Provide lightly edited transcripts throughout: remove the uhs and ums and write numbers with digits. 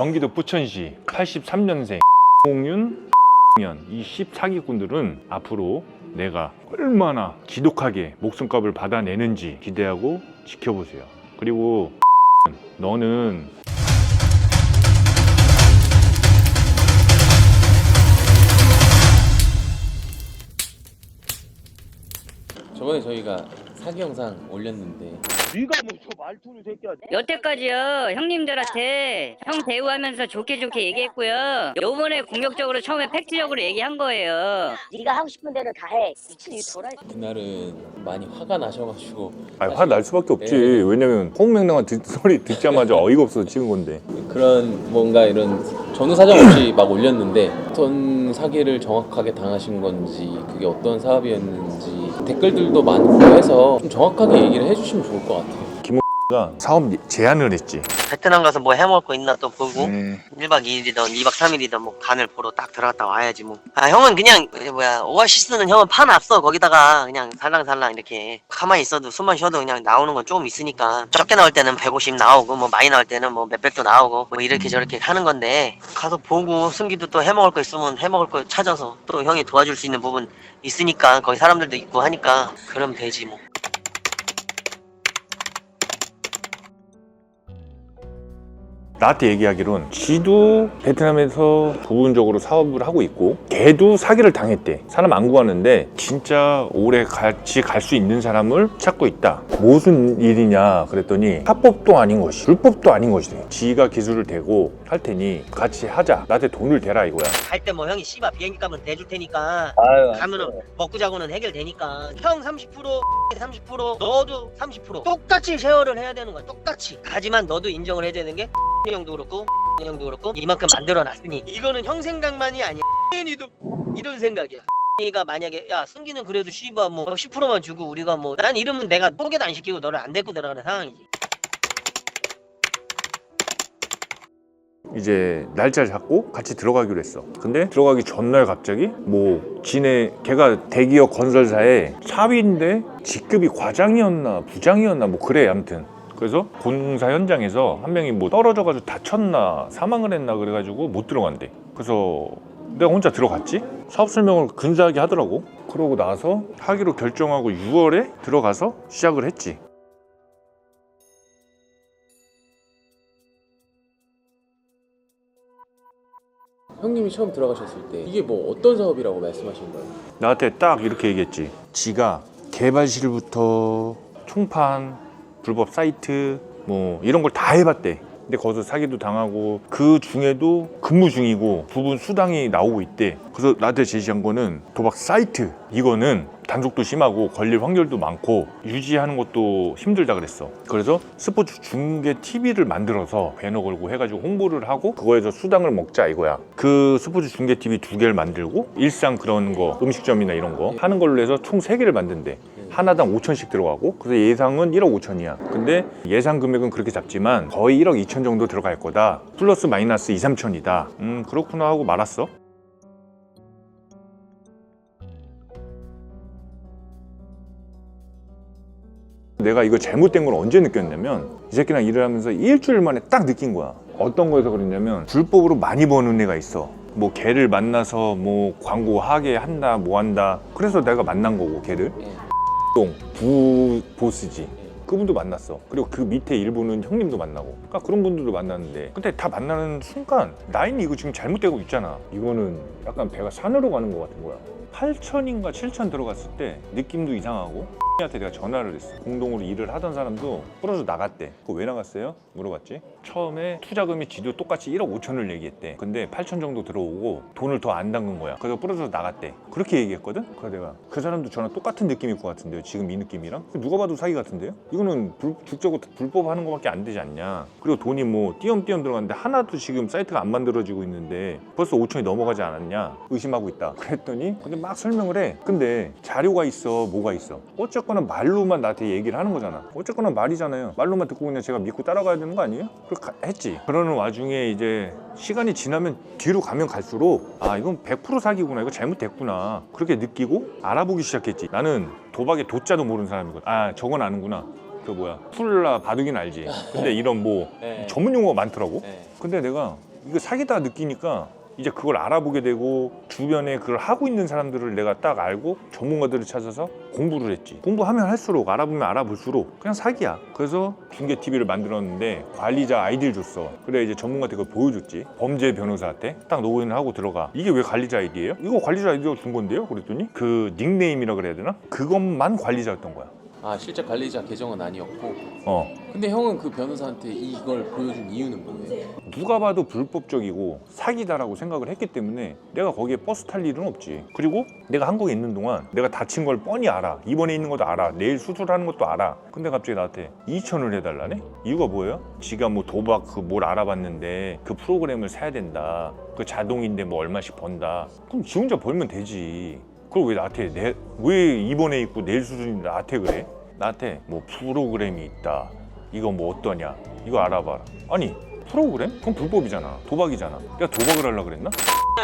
경기도 부천시 83년생 홍윤 이 14기꾼들은 앞으로 내가 얼마나 지독하게 목숨값을 받아내는지 기대하고 지켜보세요. 그리고 너는 저번에 저희가 사기 영상 올렸는데 네가 뭐 저 말투를 새끼야. 여태까지요 형님들한테 형 대우하면서 좋게 얘기했고요. 요번에 공격적으로 처음에 팩트적으로 얘기한 거예요. 네가 하고 싶은 대로 다 해. 미친 이 돌아. 그날은 많이 화가 나셔가지고 화 날 수밖에 없지. 네. 왜냐면 호응맹랑한 소리 듣자마자 어이가 없어서 찍은 건데. 그런 뭔가 이런 전후 사정 없이 막 올렸는데 어떤 사기를 정확하게 당하신 건지 그게 어떤 사업이었는지 댓글들도 많고 해서 좀 정확하게 얘기를 해주시면 좋을 것 같아요. 가 사업 제안을 했지. 베트남 가서 뭐 해먹을 거 있나 또 보고 1박 2일이든 2박 3일이든 뭐 간을 보러 딱 들어갔다 와야지 뭐. 아 형은 그냥 오아시스는 형은 파놨어. 거기다가 그냥 살랑살랑 이렇게 가만히 있어도 숨만 쉬어도 그냥 나오는 건 조금 있으니까 적게 나올 때는 150 나오고 뭐 많이 나올 때는 뭐 몇백도 나오고 뭐 이렇게 저렇게 하는 건데 가서 보고 승기도 또 해먹을 거 있으면 해먹을 거 찾아서 또 형이 도와줄 수 있는 부분 있으니까 거기 사람들도 있고 하니까 그러면 되지 뭐. 나한테 얘기하기론 지도 베트남에서 부분적으로 사업을 하고 있고 걔도 사기를 당했대. 사람 안 구하는데 진짜 오래 같이 갈 수 있는 사람을 찾고 있다. 무슨 일이냐 그랬더니 합법도 아닌 것이 불법도 아닌 것이래. 지가 기술을 대고 할 테니 같이 하자. 나한테 돈을 대라 이거야. 갈 때 뭐 형이 씨발 비행기 값은 대줄 테니까 아유, 가면은 먹고 자고는 해결되니까 형 30% 30% 너도 30% 똑같이 쉐어를 해야 되는 거야. 똑같이. 하지만 너도 인정을 해야 되는 게 형도 그렇고 형도 그렇고 이만큼 만들어 놨으니 이거는 형 생각만이 아니야. 니도 이런 생각이야. 가 만약에 야 승기는 그래도 씨발 뭐 10%만 주고 우리가 뭐 난 이러면 내가 포개도 안 시키고 너를 안 데리고 들어가는 상황이지. 이제 날짜를 잡고 같이 들어가기로 했어. 근데 들어가기 전날 갑자기 뭐 걔가 대기업 건설사의 사위인데 직급이 과장이었나 부장이었나 뭐 그래. 아무튼 그래서 공사 현장에서 한 명이 뭐 떨어져가지고 다쳤나 사망을 했나 그래가지고 못 들어간대. 그래서 내가 혼자 들어갔지. 사업 설명을 근사하게 하더라고. 그러고 나서 하기로 결정하고 6월에 들어가서 시작을 했지. 형님이 처음 들어가셨을 때 이게 뭐 어떤 사업이라고 말씀하신 거예요? 나한테 딱 이렇게 얘기했지. 지가 개발실부터 총판, 불법 사이트 뭐 이런 걸 다 해봤대. 근데 거기서 사기도 당하고 그 중에도 근무 중이고 부분 수당이 나오고 있대. 그래서 나한테 제시한 거는 도박 사이트. 이거는 단속도 심하고 걸릴 확률도 많고 유지하는 것도 힘들다 그랬어. 그래서 스포츠 중계 TV를 만들어서 배너 걸고 해가지고 홍보를 하고 그거에서 수당을 먹자 이거야. 그 스포츠 중계 TV 2개를 만들고 일상 그런 거 음식점이나 이런 거 하는 걸로 해서 총 3개를 만든대. 하나당 5천씩 들어가고 그래서 예상은 1억 5천이야. 근데 예상 금액은 그렇게 잡지만 거의 1억 2천 정도 들어갈 거다. 플러스 마이너스 2, 3천이다. 그렇구나 하고 말았어. 내가 이거 잘못된 걸 언제 느꼈냐면 이 새끼랑 일을 하면서 일주일 만에 딱 느낀 거야. 어떤 거에서 그랬냐면 불법으로 많이 버는 애가 있어. 뭐 걔를 만나서 뭐 광고 하게 한다 뭐 한다. 그래서 내가 만난 거고 걔를. 부 보스지. 그분도 만났어. 그리고 그 밑에 일부는 형님도 만나고. 그러니까 그런 분들도 만났는데 근데 다 만나는 순간 나인이 이거 지금 잘못되고 있잖아. 이거는 약간 배가 산으로 가는 것 같은 거야. 8천인가 7천 들어갔을 때 느낌도 이상하고 한테 내가 전화를 했어. 공동으로 일을 하던 사람도 부러져 나갔대. 그거 왜 나갔어요? 물어봤지. 처음에 투자금이 지도 똑같이 1억 5천을 얘기했대. 근데 8천 정도 들어오고 돈을 더 안 담근 거야. 그래서 부러져 나갔대. 그렇게 얘기했거든. 그래서 내가 그 사람도 저랑 똑같은 느낌일 것 같은데요. 지금 이 느낌이랑 누가 봐도 사기 같은데요. 이거는 국적으로 불법하는 거밖에 안 되지 않냐. 그리고 돈이 뭐 띄엄띄엄 들어갔는데 하나도 지금 사이트가 안 만들어지고 있는데 벌써 5천이 넘어가지 않았냐 의심하고 있다. 그랬더니 근데 막 설명을 해. 근데 자료가 있어 뭐가 있어. 어쨌거나 말로만 나한테 얘기를 하는 거잖아. 어쨌거나 말이잖아요. 말로만 듣고 그냥 제가 믿고 따라가야 되는 거 아니에요? 그렇게 했지. 그러는 와중에 이제 시간이 지나면 뒤로 가면 갈수록 아 이건 100% 사기구나. 이거 잘못됐구나. 그렇게 느끼고 알아보기 시작했지. 나는 도박의 도자도 모르는 사람이거든. 아 저건 아는구나. 그 뭐야 풀라 바둑이는 알지. 근데 이런 뭐 네. 전문 용어가 많더라고. 네. 근데 내가 이거 사기다 느끼니까 이제 그걸 알아보게 되고 주변에 그걸 하고 있는 사람들을 내가 딱 알고 전문가들을 찾아서 공부를 했지. 공부하면 할수록 알아보면 알아볼수록 그냥 사기야. 그래서 중계TV를 만들었는데 관리자 아이디를 줬어. 그래 이제 전문가한테 그걸 보여줬지. 범죄 변호사한테 딱 로그인을 하고 들어가. 이게 왜 관리자 아이디예요? 이거 관리자 아이디가 준 건데요? 그랬더니 그 닉네임이라 그래야 되나? 그것만 관리자였던 거야. 아 실제 관리자 계정은 아니었고. 근데 형은 그 변호사한테 이걸 보여준 이유는 뭐예요? 누가 봐도 불법적이고 사기다라고 생각을 했기 때문에 내가 거기에 버스 탈 일은 없지. 그리고 내가 한국에 있는 동안 내가 다친 걸 뻔히 알아. 입원해 있는 것도 알아. 내일 수술하는 것도 알아. 근데 갑자기 나한테 2천을 해달라네? 이유가 뭐예요? 지가 뭐 도박 그 뭘 알아봤는데 그 프로그램을 사야 된다. 그 자동인데 뭐 얼마씩 번다. 그럼 지 혼자 벌면 되지. 그걸 왜 나한테 왜 입원해 있고 내일 수술인데 나한테 그래? 나한테 뭐 프로그램이 있다. 이거 뭐 어떠냐? 이거 알아봐라. 아니 프로그램? 그건 불법이잖아. 도박이잖아. 내가 도박을 하려고 그랬나?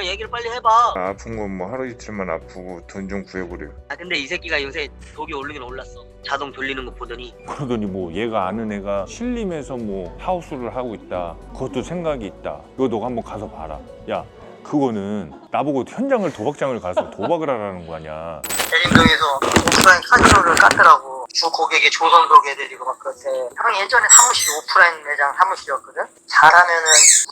얘기를 빨리 해봐. 아픈 건 뭐 하루 이틀만 아프고 돈 좀 구해보래. 근데 이 새끼가 요새 독이 오르긴 올랐어. 자동 돌리는 거 보더니. 그러더니 뭐 얘가 아는 애가 신림에서 뭐 하우스를 하고 있다. 그것도 생각이 있다. 이거 너가 한번 가서 봐라. 야 그거는 나보고 현장을 도박장을 가서 도박을 하라는 거 아니야. 대림동에서 오프라인 카지노를 깠더라고. 주 고객의 조선족 애들이고 막 그렇대. 형이 예전에 사무실 오프라인 매장 사무실이었거든. 잘하면은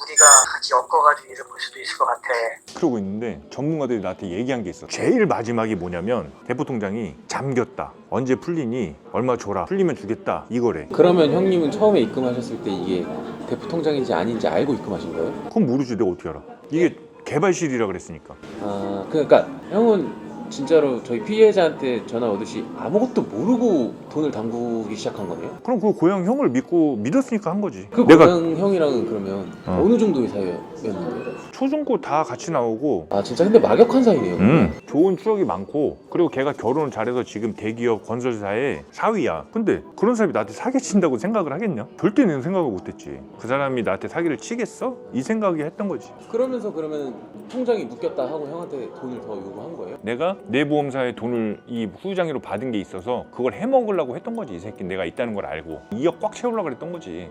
우리가 같이 엮어가지고 일을 볼 수도 있을 것 같아. 그러고 있는데 전문가들이 나한테 얘기한 게 있어. 제일 마지막이 뭐냐면 대포 통장이 잠겼다. 언제 풀리니 얼마 줘라. 풀리면 주겠다. 이거래. 그러면 형님은 처음에 입금하셨을 때 이게 대포 통장인지 아닌지 알고 입금하신 거예요? 그건 모르지. 내가 어떻게 알아. 이게 개발실이라 그랬으니까. 아 그러니까 형은 진짜로 저희 피해자한테 전화 오듯이 아무것도 모르고 돈을 담그기 시작한 거네요? 그럼 그 고향 형을 믿었으니까 한 거지. 그 고향 형이랑은 그러면 어느 정도의 사이였는데요? 초중고 다 같이 나오고. 아 진짜 근데 막역한 사이네요. 좋은 추억이 많고 그리고 걔가 결혼을 잘해서 지금 대기업 건설사의 사위야. 근데 그런 사람이 나한테 사기친다고 생각을 하겠냐? 절대 내는 생각을 못했지. 그 사람이 나한테 사기를 치겠어? 이 생각이 했던 거지. 그러면서 그러면 통장이 묶였다 하고 형한테 돈을 더 요구한 거예요? 내가 내 보험사에 돈을 이 후유장애로 받은 게 있어서 그걸 해먹으려고 했던 거지. 이 새끼 내가 있다는 걸 알고 2억 꽉 채우려고 그랬던 거지.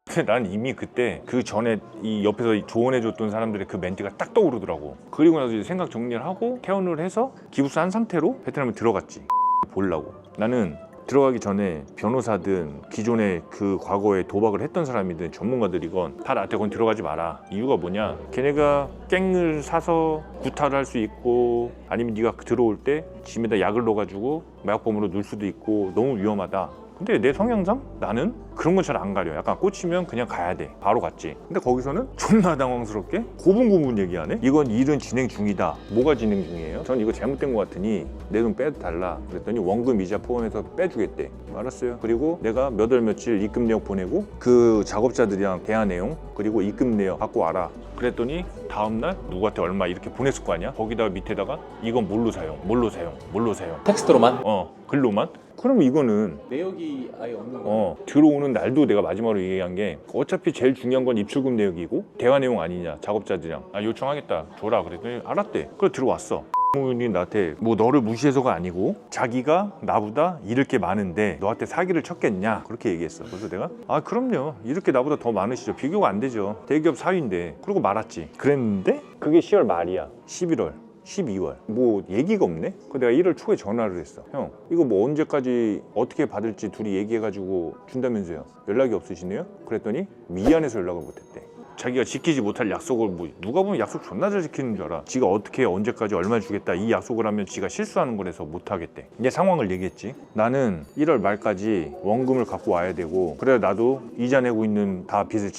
근데 난 이미 그때 그 전에 이 옆에서 조언해줬던 사람들의 그 멘트가 딱 떠오르더라고. 그리고 나서 이제 생각 정리를 하고 퇴원을 해서 기부스 한 상태로 베트남에 들어갔지. 보려고. 나는 들어가기 전에 변호사든 기존에 그 과거에 도박을 했던 사람이든 전문가들이건 다 나한테 거기 들어가지 마라. 이유가 뭐냐? 걔네가 깽을 사서 구타를 할 수 있고 아니면 네가 들어올 때 짐에다 약을 넣어가지고 마약범으로 넣을 수도 있고 너무 위험하다. 근데 내 성향상 나는 그런 건 잘 안 가려. 약간 꽂히면 그냥 가야 돼. 바로 갔지. 근데 거기서는 존나 당황스럽게 고분고분 얘기하네. 이건 일은 진행 중이다. 뭐가 진행 중이에요? 전 이거 잘못된 것 같으니 내 돈 빼달라. 그랬더니 원금 이자 포함해서 빼주겠대. 알았어요. 그리고 내가 몇 월 며칠 입금 내역 보내고 그 작업자들이랑 대화 내용 그리고 입금 내역 갖고 와라. 그랬더니 다음날 누구한테 얼마 이렇게 보냈을 거 아니야? 거기다가 밑에다가 이건 뭘로 사용, 뭘로 사용, 뭘로 사용. 텍스트로만? 글로만? 그럼 이거는 내역이 아예 없는 거예요? 들어오는 날도 내가 마지막으로 얘기한 게 어차피 제일 중요한 건 입출금 내역이고 대화 내용 아니냐. 작업자들이랑 요청하겠다 줘라. 그랬더니 알았대. 그래 들어왔어. 이 나한테 뭐 너를 무시해서가 아니고 자기가 나보다 잃을 게 많은데 너한테 사기를 쳤겠냐 그렇게 얘기했어. 그래서 내가 그럼요. 잃을 게 나보다 더 많으시죠. 비교가 안 되죠. 대기업 사위인데. 그러고 말았지. 그랬는데 그게 10월 말이야. 11월 12월 뭐 얘기가 없네. 그 내가 1월 초에 전화를 했어. 형 이거 뭐 언제까지 어떻게 받을지 둘이 얘기해가지고 준다면서요. 연락이 없으시네요. 그랬더니 미안해서 연락을 못했대. 자기가 지키지 못할 약속을 뭐 누가 보면 약속 존나 잘 지키는 줄 알아. 지가 어떻게 언제까지 얼마 주겠다 이 약속을 하면 지가 실수하는 거라서 못하겠대. 이제 상황을 얘기했지. 나는 1월 말까지 원금을 갖고 와야 되고 그래야 나도 이자 내고 있는 다 빚을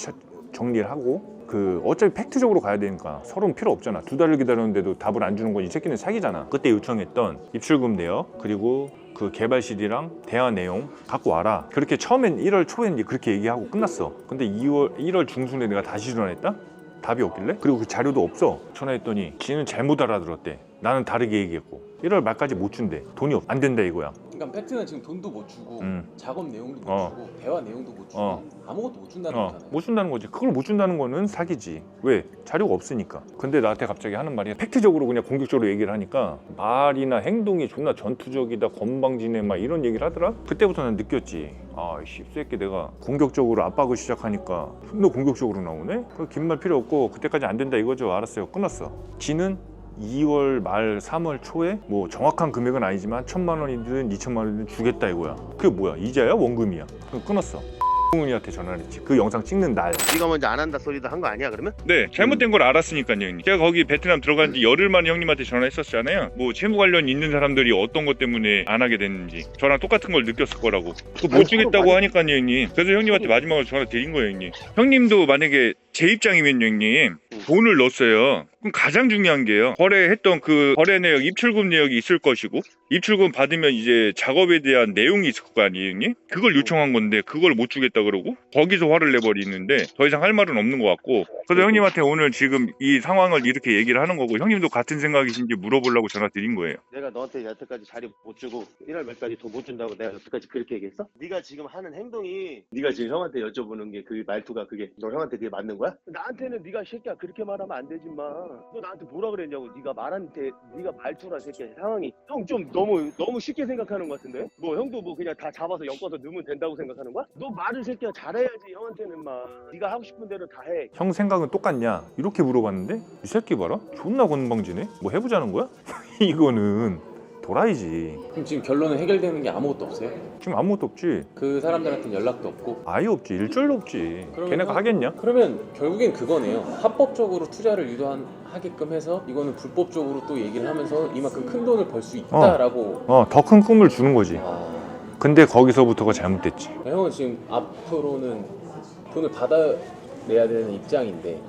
정리를 하고 어차피 팩트적으로 가야 되니까 서로는 필요 없잖아. 2달을 기다렸는데도 답을 안 주는 건 이 새끼는 사기잖아. 그때 요청했던 입출금 내역 그리고 그 개발실이랑 대화 내용 갖고 와라. 그렇게 처음엔 1월 초엔 그렇게 얘기하고 끝났어. 근데 1월 중순에 내가 다시 전화했다? 답이 없길래? 그리고 그 자료도 없어. 전화했더니 지는 잘못 알아들었대. 나는 다르게 얘기했고 1월 말까지 못 준대. 돈이 안 된다 이거야. 그러니까 팩트는 지금 돈도 못 주고 작업 내용도 못 어. 주고 대화 내용도 못 주고 어. 아무것도 못 준다는 거잖아요. 못 준다는 거지. 그걸 못 준다는 거는 사기지. 왜? 자료가 없으니까. 근데 나한테 갑자기 하는 말이 팩트적으로 그냥 공격적으로 얘기를 하니까 말이나 행동이 존나 전투적이다, 건방지네 막 이런 얘기를 하더라. 그때부터 난 느꼈지. 아, 씹새끼 내가 공격적으로 압박을 시작하니까 존나 공격적으로 나오네? 긴 말 필요 없고 그때까지 안 된다 이거죠. 알았어요. 끊었어. 지는 2월 말 3월 초에 뭐 정확한 금액은 아니지만 1,000만 원이든 2,000만 원이든 주겠다 이거야. 그게 뭐야? 이자야? 원금이야? 그럼 끊었어. 형님한테 전화를 했지. 그 영상 찍는 날. 네가 먼저 안 한다 소리도 한 거 아니야 그러면? 네, 잘못된 걸 알았으니까요, 형님. 제가 거기 베트남 들어간 지 열흘 만에 형님한테 전화했었잖아요. 뭐 채무 관련 있는 사람들이 어떤 것 때문에 안 하게 됐는지 저랑 똑같은 걸 느꼈을 거라고. 그거 못 주겠다고 하니까요, 형님. 그래서 형님한테 마지막으로 전화 드린 거예요, 형님. 형님도 만약에 제 입장이면 형님 돈을 넣었어요. 그럼 가장 중요한 게요. 거래했던 그 거래 내역, 입출금 내역이 있을 것이고 입출금 받으면 이제 작업에 대한 내용이 있을 거 아니에요, 형님? 그걸 요청한 건데 그걸 못 주겠다 그러고 거기서 화를 내버리는데 더 이상 할 말은 없는 것 같고 그래서 형님한테 오늘 지금 이 상황을 이렇게 얘기를 하는 거고 형님도 같은 생각이신지 물어보려고 전화 드린 거예요. 내가 너한테 여태까지 자리 못 주고 1월 말까지 돈 못 준다고 내가 여태까지 그렇게 얘기했어? 네가 지금 하는 행동이 네가 지금 형한테 여쭤보는 게 그 말투가 그게 너 형한테 그게 맞는 거야? 나한테는 네가 새끼야 그렇게 말하면 안 되지 마. 너 나한테 뭐라 그랬냐고. 네가 말한테 네가 말투라 새끼야 상황이 형 좀 너무 쉽게 생각하는 것 같은데? 뭐 형도 뭐 그냥 다 잡아서 엮어서 넣으면 된다고 생각하는 거야? 너 말을 새끼야 잘해야지. 형한테는 막 네가 하고 싶은 대로 다 해. 형 생각은 똑같냐? 이렇게 물어봤는데 이 새끼 봐라 존나 건방지네. 뭐 해보자는 거야? 이거는 도라이지. 그럼 지금 결론은 해결되는 게 아무것도 없어요? 지금 아무것도 없지. 그 사람들한테는 연락도 없고. 아예 없지. 일절도 없지. 그러면 걔네가 하겠냐? 그러면 결국엔 그거네요. 합법적으로 투자를 유도하게끔 해서 이거는 불법적으로 또 얘기를 하면서 이만큼 큰 돈을 벌 수 있다라고. 더 큰 꿈을 주는 거지. 아, 근데 거기서부터가 잘못됐지. 형은 지금 앞으로는 돈을 받아내야 되는 입장인데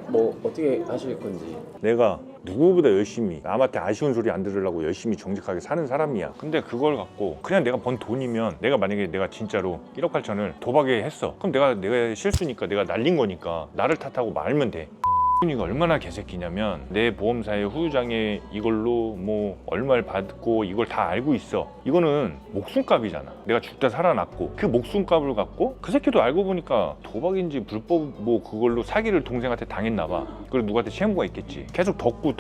뭐 어떻게 하실 건지. 내가 누구보다 열심히 남한테 아쉬운 소리 안 들으려고 열심히 정직하게 사는 사람이야. 근데 그걸 갖고 그냥 내가 번 돈이면 내가 만약에 내가 진짜로 1억 8천을 도박에 했어. 그럼 내가 실수니까 내가 날린 거니까 나를 탓하고 말면 돼. 이가 얼마나 개새끼냐면 내 보험사의 후유장에 이걸로 뭐 얼마를 받고 이걸 다 알고 있어. 이거는 목숨값이잖아. 내가 죽다 살아났고 그 목숨값을 갖고 그 새끼도 알고 보니까 도박인지 불법 뭐 그걸로 사기를 동생한테 당했나 봐. 그리고 누구한테 채무가 있겠지. 계속 덮고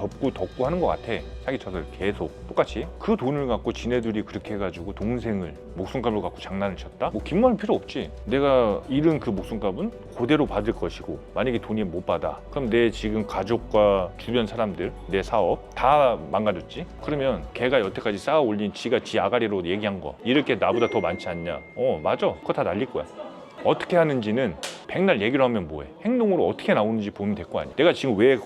하는 것 같아. 사기쳐서 계속 똑같이. 그 돈을 갖고 지네들이 그렇게 해가지고 동생을 목숨값을 갖고 장난을 쳤다? 뭐 긴 말 필요 없지. 내가 잃은 그 목숨값은 그대로 받을 것이고 만약에 돈이 못 받아 그럼 내 지금 가족과 주변 사람들 내 사업 다 망가졌지. 그러면 걔가 여태까지 쌓아 올린 지가 지 아가리로 얘기한 거 이렇게 나보다 더 많지 않냐. 맞아. 그거 다 날릴 거야. 어떻게 하는지는 백날 얘기를 하면 뭐해. 행동으로 어떻게 나오는지 보면 될 거 아니야. 내가 지금 왜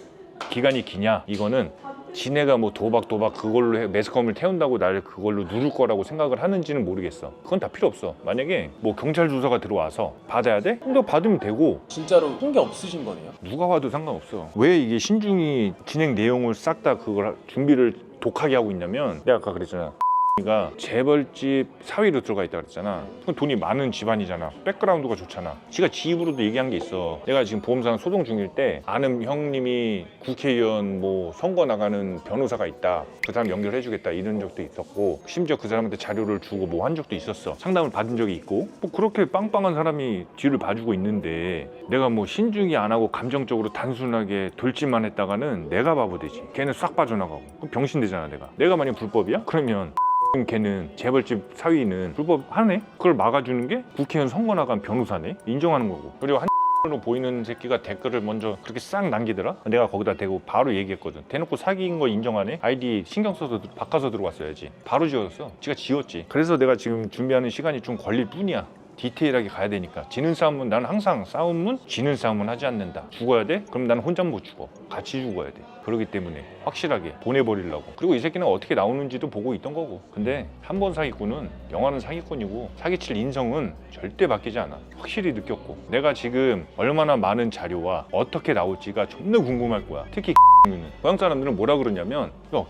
기간이 기냐. 이거는 지네가 뭐 도박 그걸로 매스컴을 태운다고 나를 그걸로 누를 거라고 생각을 하는지는 모르겠어. 그건 다 필요 없어. 만약에 뭐 경찰 조사가 들어와서 받아야 돼? 그럼 받으면 되고. 진짜로 한 게 없으신 거네요? 누가 와도 상관없어. 왜 이게 신중히 진행 내용을 싹 다 그걸 준비를 독하게 하고 있냐면 내가 아까 그랬잖아. 가 재벌집 사위로 들어가 있다 그랬잖아. 그건 돈이 많은 집안이잖아. 백그라운드가 좋잖아. 지가 지 입으로도 얘기한 게 있어. 내가 지금 보험상 소송 중일 때 아는 형님이 국회의원 뭐 선거 나가는 변호사가 있다. 그 사람 연결해주겠다 이런 적도 있었고 심지어 그 사람한테 자료를 주고 뭐 한 적도 있었어. 상담을 받은 적이 있고 뭐 그렇게 빵빵한 사람이 뒤를 봐주고 있는데 내가 뭐 신중히 안 하고 감정적으로 단순하게 돌진만 했다가는 내가 바보 되지. 걔는 싹 빠져나가고 그럼 병신 되잖아. 내가 만약 불법이야? 그러면 걔는 재벌집 사위는 불법하네? 그걸 막아주는 게 국회의원 선거 나간 변호사네? 인정하는 거고. 그리고 한으로 보이는 새끼가 댓글을 먼저 그렇게 싹 남기더라? 내가 거기다 대고 바로 얘기했거든. 대놓고 사기인 거 인정하네? 아이디 신경 써서 바꿔서 들어왔어야지. 바로 지웠어. 지가 지웠지. 그래서 내가 지금 준비하는 시간이 좀 걸릴 뿐이야. 디테일하게 가야 되니까. 지는 싸움은 나는 항상 싸움은 지는 싸움은 하지 않는다. 죽어야 돼? 그럼 나는 혼자 못 죽어. 같이 죽어야 돼. 그렇기 때문에 확실하게 보내버리려고. 그리고 이 새끼는 어떻게 나오는지도 보고 있던 거고. 근데 한 번 사기꾼은 영화는 사기꾼이고 사기칠 인성은 절대 바뀌지 않아. 확실히 느꼈고 내가 지금 얼마나 많은 자료와 어떻게 나올지가 존나 궁금할 거야. 특히 고향 사람들은 뭐라 그러냐면 야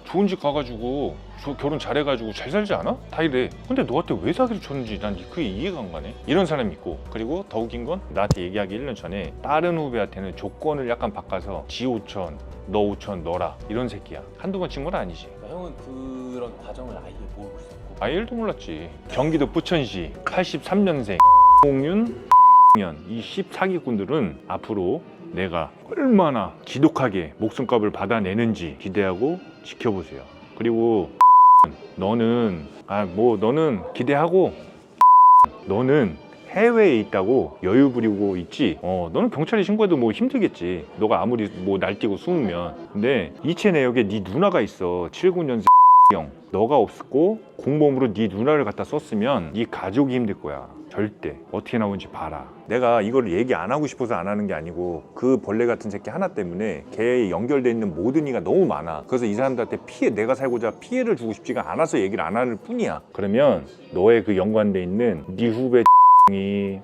좋은 집 가가지고 결혼 잘해가지고 잘 살지 않아? 다 이래. 근데 너한테 왜 사기를 쳤는지 난 그게 이해가 안 가네. 이런 사람이 있고. 그리고 더 웃긴 건 나한테 얘기하기 1년 전에 다른 후배한테는 조건을 약간 바꿔서 지 5천 너 5천 넣어라 이런 새끼야. 한두 번 친 건 아니지. 그러니까 형은 그런 과정을 아예 모르고 있었고 아예 1도 몰랐지. 경기도 부천시 83년생 홍윤 이 14기꾼들은 앞으로 내가 얼마나 지독하게 목숨값을 받아내는지 기대하고 지켜보세요. 그리고 너는 너는 기대하고 너는 해외에 있다고 여유 부리고 있지. 너는 경찰에 신고해도 뭐 힘들겠지. 너가 아무리 뭐 날뛰고 숨으면. 근데 이체 내역에 네 누나가 있어. 79년생 형. 너가 없었고 공범으로 네 누나를 갖다 썼으면 네 가족이 힘들 거야. 절대. 어떻게 나오는지 봐라. 내가 이걸 얘기 안 하고 싶어서 안 하는 게 아니고 그 벌레 같은 새끼 하나 때문에 걔에 연결돼 있는 모든 이가 너무 많아. 그래서 이 사람들한테 내가 살고자 피해를 주고 싶지가 않아서 얘기를 안 하는 뿐이야. 그러면 너의 그 연관돼 있는 네 후배 이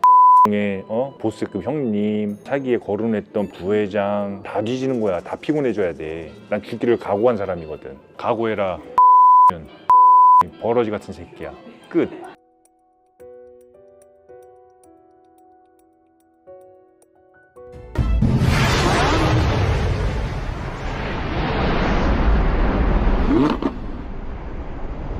보스급 형님, 차기에 거론했던 부회장 다 뒤지는 거야. 다 피곤해져야 돼. 난 죽기를 각오한 사람이거든. 각오해라. 버러지 같은 새끼야. 끝.